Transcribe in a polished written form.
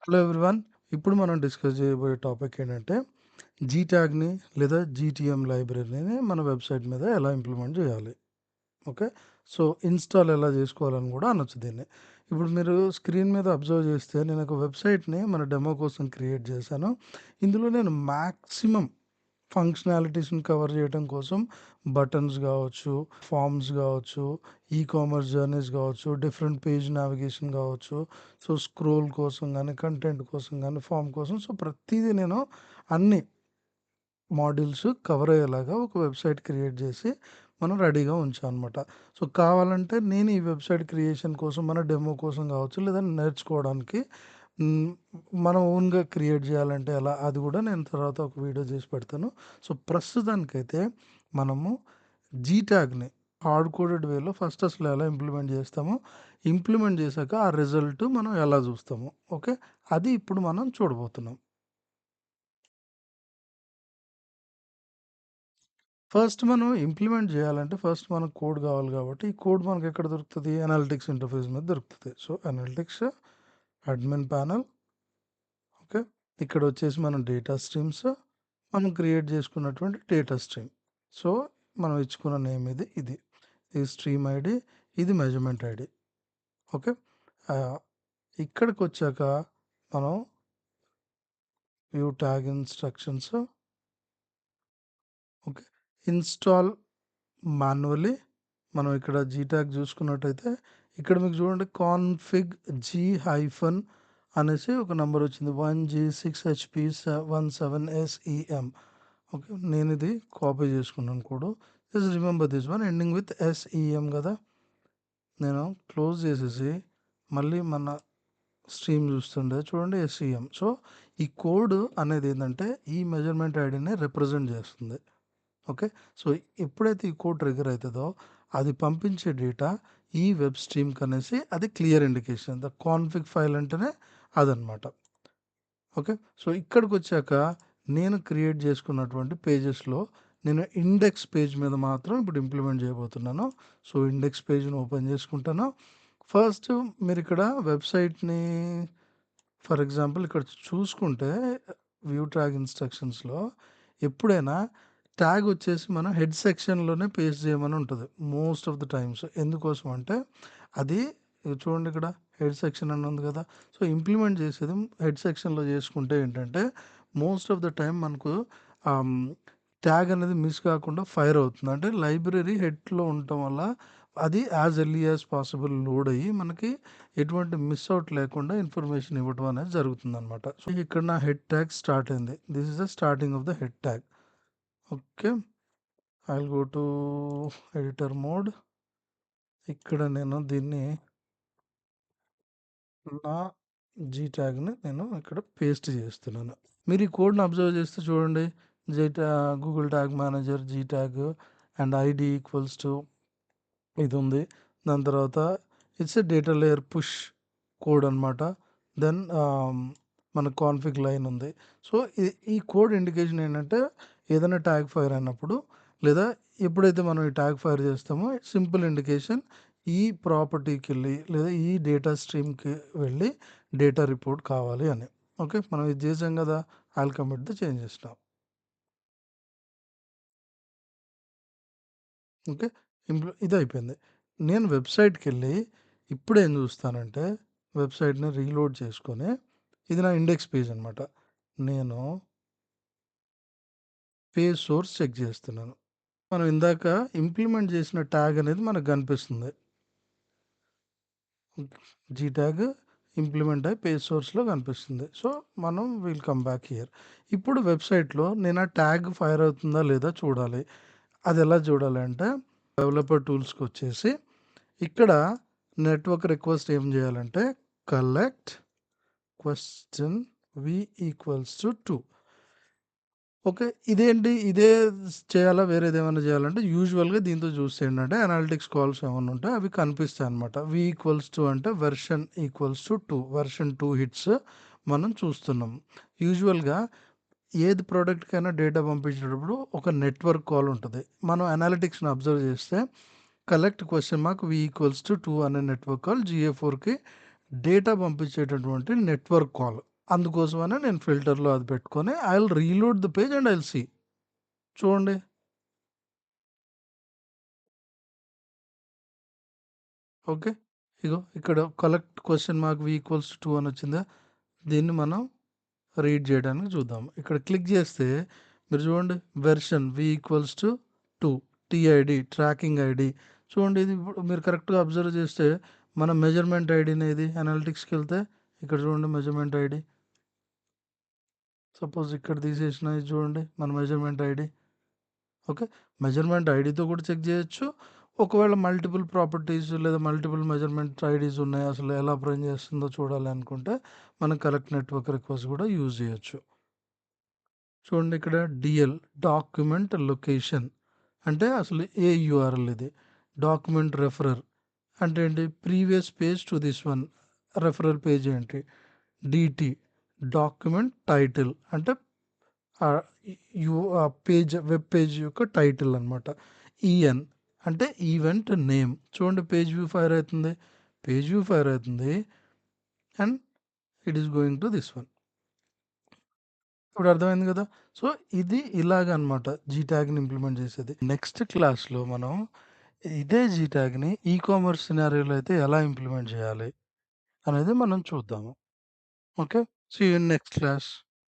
Hello everyone. ఇప్పుడు మనం discuss చేయబోయే టాపిక్ ఏంటంటే జీట్యాగ్‌ని లేదా జీటీఎం లైబ్రరీని మన వెబ్‌సైట్ మీద ఎలా ఇంప్లిమెంట్ చేయాలి. ఓకే. సో, ఇన్‌స్టాల్ ఎలా చేసుకోవాలని కూడా అనొచ్చు దీన్ని. ఇప్పుడు మీరు స్క్రీన్ మీద అబ్జర్వ్ చేస్తే నేను ఒక వెబ్‌సైట్‌ని మన డెమో కోసం క్రియేట్ చేశాను. ఇందులో నేను మాక్సిమం ఫంక్షనాలిటీస్‌ని కవర్ చేయడం కోసం బటన్స్ గావచ్చు, ఫార్మ్స్ గావచ్చు, కామర్స్ జర్నీస్ గావచ్చు, డిఫరెంట్ పేజ్ నావిగేషన్ గావచ్చు, సో, స్క్రోల్ కోసం గానీ, కంటెంట్ కోసం గానీ, ఫార్మ్ కోసం సో, ప్రతీదీ నేను అన్ని మాడ్యూల్స్ కవర్ అయ్యేలాగా ఒక వెబ్‌సైట్ క్రియేట్ చేసి మనం రెడీగా ఉంచామనమాట. సో, కావాలంటే నేను ఈ వెబ్‌సైట్ క్రియేషన్ కోసం మన డెమో కోసం కావచ్చు, లేదా నేర్చుకోవడానికి హ్మ్, మనం ఓన్‌గా క్రియేట్ చేయాలంటే ఎలా అది కూడా నేను తర్వాత ఒక వీడియో చేసి పెడతాను. సో, ప్రస్తుతానికైతే మనము జీట్యాగ్‌ని హార్డ్ కోడెడ్ వేలో ఫస్ట్ అసలు ఎలా ఇంప్లిమెంట్ చేస్తామో, ఇంప్లిమెంట్ చేశాక ఆ రిజల్ట్ మనం ఎలా చూస్తామో, ఓకే. అది ఇప్పుడు మనం చూడబోతున్నాం. ఫస్ట్ మనం ఇంప్లిమెంట్ చేయాలంటే ఫస్ట్ మనకు కోడ్ కావాలి కాబట్టి, ఈ కోడ్ మనకెక్కడ దొరుకుతది? అనలిటిక్స్ ఇంటర్ఫేస్ మీద దొరుకుతది. So, analytics, admin panel, okay. ఇక్కడొచ్చేసి మనం డేటా స్ట్రీమ్స్, మనం క్రియేట్ చేసుకున్నటువంటి డేటా స్ట్రీమ్. సో, మనం ఇచ్చుకున్న నేమ్ ఇది. ఇది స్ట్రీమ్ ఐడీ, ఇది మెజర్‌మెంట్ ఐడీ. ఓకే. ఆహ్, ఇక్కడికొచ్చాక మనం view tag instructions, okay. Install manually మనం ఇక్కడ జీటాగ్ చూసుకున్నట్టయితే ఇక్కడ మీకు చూడండి కాన్ఫిగ్ జీ హైఫన్ అనేసి ఒక నంబర్ వచ్చింది 1G6HP 17SEM. ఓకే. నేను ఇది కాపీ చేసుకున్నాను code. Just remember this one ending with SEM కదా. నేను క్లోజ్ చేసేసి మళ్ళీ మన స్ట్రీమ్ చూస్తుండే చూడండి SEM. సో, ఈ కోడ్ అనేది ఏంటంటే ఈ మెజర్మెంట్ ఐడిని రిప్రజెంట్ చేస్తుంది. ఓకే. సో, ఎప్పుడైతే ఈ కోడ్ ట్రిగ్గర్ అయితదో, అది పంపించే డేటా ఈ వెబ్ స్ట్రీమ్‌కనేసి అది clear indication. The config file అంటేనే అదనమాట. ఓకే. సో, ఇక్కడికొచ్చాక నేను క్రియేట్ చేసుకున్నటువంటి పేజెస్‌లో నేను ఇండెక్స్ పేజ్ మీద మాత్రం ఇప్పుడు ఇంప్లిమెంట్ చేయబోతున్నాను. సో, ఇండెక్స్ పేజ్‌ని ఓపెన్ చేసుకుంటాను. ఫస్ట్ మీరిక్కడ వెబ్‌సైట్‌ని ఫర్ ఎగ్జాంపుల్ ఇక్కడ చూసుకుంటే వ్యూ ట్యాగ్ ఇన్‌స్ట్రక్షన్స్‌లో ఎప్పుడైనా ట్యాగ్ వచ్చేసి మనం హెడ్ సెక్షన్‌లోనే పేస్ట్ చేయమని ఉంటది. Most of the times. ఎందుకోసం అంటే అది చూడండి ఇక్కడ హెడ్ సెక్షన్ అని ఉంది కదా. సో, ఇంప్లిమెంట్ చేసేది హెడ్ సెక్షన్‌లో చేసుకుంటే ఏంటంటే మోస్ట్ ఆఫ్ ద టైమ్ మనకు ఆహ్, ట్యాగ్ అనేది మిస్ కాకుండా ఫైర్ అవుతుంది. అంటే లైబ్రరీ హెడ్‌లో ఉండటం వల్ల అది as early as possible load అయ్యి మనకి ఎటువంటి మిస్ ఔట్ లేకుండా ఇన్ఫర్మేషన్ ఇవ్వడం అనేది జరుగుతుందనమాట. సో, ఇక్కడ నా హెడ్ ట్యాగ్ స్టార్ట్ అయింది. This is the starting of the head tag. Okay. I will go to editor mode. ఇక్కడ నేను దీన్ని నా జీ ట్యాగ్‌ని నేను ఇక్కడ పేస్ట్ చేస్తున్నాను. మీరు ఈ కోడ్‌ని అబ్జర్వ్ చేస్తే చూడండి. Google tag manager, G tag and ID equals to ఇదుంది. దాని తర్వాత it's a data layer push code అనమాట. దెన్ మన కాన్ఫిగ్ లైన్ ఉంది. సో, ఈ కోడ్ ఇండికేషన్ ఏంటంటే ఏదైనా ట్యాగ్ ఫైర్ అయినప్పుడు లేదా ఎప్పుడైతే మనం ఈ ట్యాగ్ ఫైర్ చేస్తామో సింపుల్ ఇండికేషన్ ఈ ప్రాపర్టీకెళ్ళి లేదా ఈ డేటా స్ట్రీమ్‌కి వెళ్ళి డేటా రిపోర్ట్ కావాలి అని. ఓకే. మనం ఇది చేసాం కదా! I will commit the changes now. Okay. ఇదయిపోయింది. నేను వెబ్‌సైట్‌కెళ్ళి ఇప్పుడేం చూస్తానంటే, వెబ్‌సైట్‌ని రీలోడ్ చేసుకొని, ఇది నా ఇండెక్స్ పేజ్ అనమాట. నేను పేజ్ సోర్స్ చెక్ చేస్తున్నాను. మనం ఇందాక ఇంప్లిమెంట్ చేసిన ట్యాగ్ అనేది మనకు కనిపిస్తుంది. జీ ట్యాగ్ ఇంప్లిమెంట్ అయ్యి పేజ్ సోర్స్‌లో కనిపిస్తుంది. సో, మనం విల్ కమ్ బ్యాక్ హియర్. ఇప్పుడు వెబ్‌సైట్‌లో నేను ఆ ట్యాగ్ ఫైర్ అవుతుందా లేదా చూడాలి. అదెలా చూడాలంటే, డెవలపర్ టూల్స్‌కొచ్చేసి ఇక్కడ నెట్వర్క్ రిక్వెస్ట్ ఏం చేయాలంటే collect question V equals to 2. Okay. ఇదేంటి ఇదే చేయాలా వేరేదేమన్నా చేయాలంటే యూజువల్‌గా దీంతో చూస్తే ఏంటంటే అనలిటిక్స్ కాల్స్ ఏమన్నా ఉంటే అవి కనిపిస్తాయన్నమాట. వి ఈక్వల్స్ టు అంటే version equals to 2 version 2 hits మనం చూస్తున్నాం. యూజువల్‌గా ఏది ప్రొడక్ట్‌కైనా డేటా పంపించేటప్పుడు ఒక నెట్వర్క్ కాల్ ఉంటది. మనం అనలిటిక్స్‌ని అబ్జర్వ్ చేస్తే collect question mark v equals to 2 అనే నెట్వర్క్ కాల్ GA4కి డేటా పంపించేటటువంటి నెట్వర్క్ కాల్. అందుకోసమనే నేను ఫిల్టర్‌లో అది పెట్టుకొని I will reload the page and I will see. చూడండి. ఓకే. ఇగో ఇక్కడ collect question mark v equals to 2 అని వచ్చిందా? దీన్ని మనం రీడ్ చేయడానికి చూద్దాం. ఇక్కడ క్లిక్ చేస్తే మీరు చూడండి version v equals to 2 TID tracking ID. చూడండి ఇది ఇప్పుడు మీరు కరెక్ట్‌గా అబ్జర్వ్ చేస్తే మన మెజర్‌మెంట్ ఐడీనేది అనలిటిక్స్‌కెళ్తే ఇక్కడ చూడండి మెజర్‌మెంట్ ఐడీ. సపోజ్ ఇక్కడ తీసేసిన ఇది చూడండి మన మెజర్‌మెంట్ ఐడీ. ఓకే. మెజర్‌మెంట్ ఐడీతో కూడా చెక్ చేయొచ్చు. ఒకవేళ మల్టిపుల్ ప్రాపర్టీస్ లేదా మల్టిపుల్ మెజర్‌మెంట్ ఐడీస్ ఉన్నాయి. అసలు ఎలా పనిచేస్తుందో చూడాలి అనుకుంటే మనం కలెక్ట్ నెట్వర్క్ రిక్వెస్ట్ కూడా యూజ్ చేయొచ్చు. చూడండి ఇక్కడ డిఎల్ డాక్యుమెంట్ లొకేషన్ అంటే అసలు ఏ యూఆర్ఎల్ ఇది. డాక్యుమెంట్ రెఫరర్ అంటే ఏంటి previous page to this one referral page ఏంటి. డిటి డాక్యుమెంట్ టైటిల్ అంటే ఆ పేజ్ వెబ్ పేజ్ యొక్క టైటిల్ అనమాట. ఈఎన్ అంటే ఈవెంట్ నేమ్. చూడండి పేజ్ వ్యూ ఫైర్ అవుతుంది. పేజ్ వ్యూ ఫైర్ అవుతుంది and it is going to this one. ఇప్పుడు అర్థమైంది కదా. సో ఇది ఇలాగనమాట జీ ట్యాగ్ని ఇంప్లిమెంట్ చేసేది. నెక్స్ట్ క్లాస్లో మనం ఇదే జీ ట్యాగ్ని ఈ కామర్స్ సినారియోలో అయితే ఎలా ఇంప్లిమెంట్ చేయాలి అనేది మనం చూద్దాము. Okay. See you in next class.